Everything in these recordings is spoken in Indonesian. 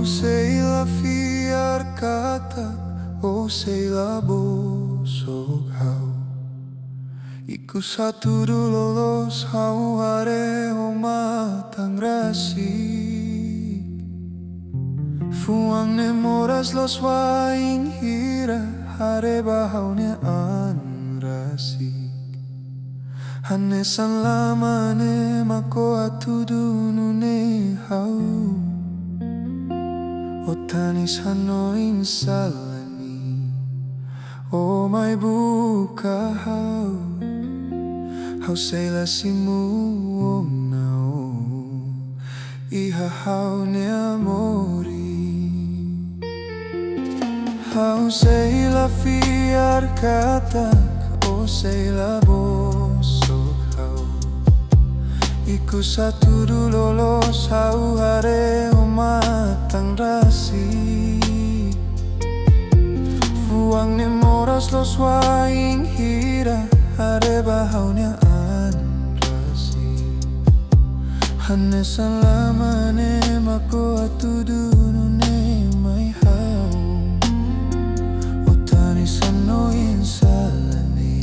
sei la fiar katak, sei la bosok hau. Iku satu lolos hau hare matang rasik. Fuang ne moras los waing hira hare bahaunya an rasik. Hanesan lama ne mako atudunu ne hau. Otanis hanoin salani, o mai buka hau. Hau sei la simu nao, iha hau ne amori. Hau sei la fiar katak, sei la bosok hau. Iku satu lolos hau hare matang rasik. Fuang ne moras los waing hira hare bahaunya an rasik. Hanesan lama ne mako atudunu ne mai hau. Otani sanoin salani,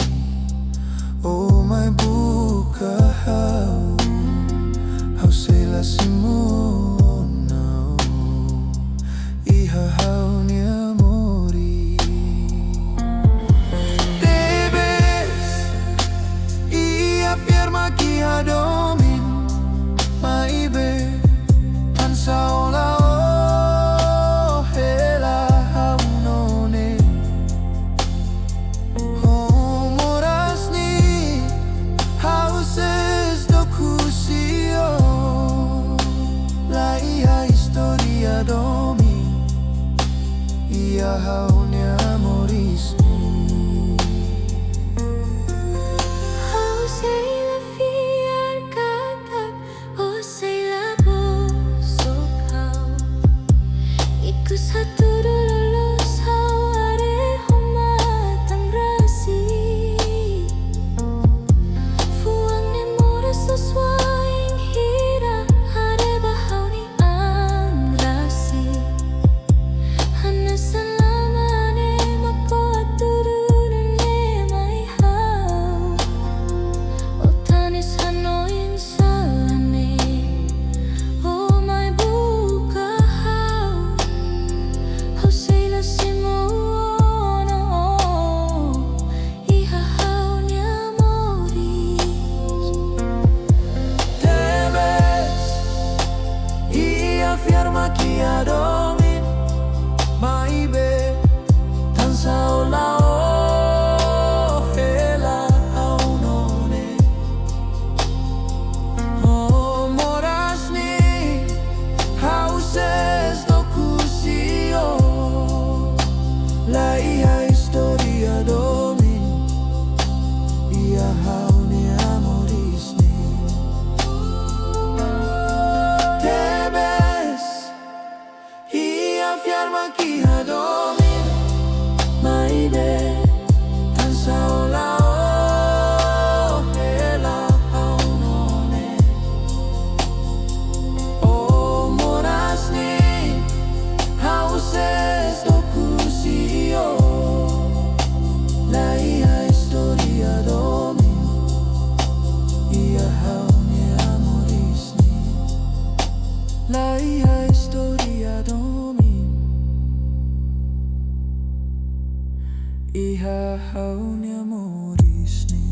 o mai buka hau. Hau sei la simu nao, iha hau ni amori. Debes ia firma Historia Domin, mai be tansa ola o hela hau none. Homoras ni hauses do kusio, la ia Historia Domin, ia hau ni amoris ni. Historia Domin, mai be tansa ola o hela hau none. Homoras ni hauses do kusio, la ia Historia Domin, ia hau ni amoris ni. Firma Historia Domin, mai be tansa ola o hela hau none. Homoras ni hauses do kusio, la ia Historia Domin, ia hau ni amoris ni. La ia Historia Domin, iha hau ni amoris ni.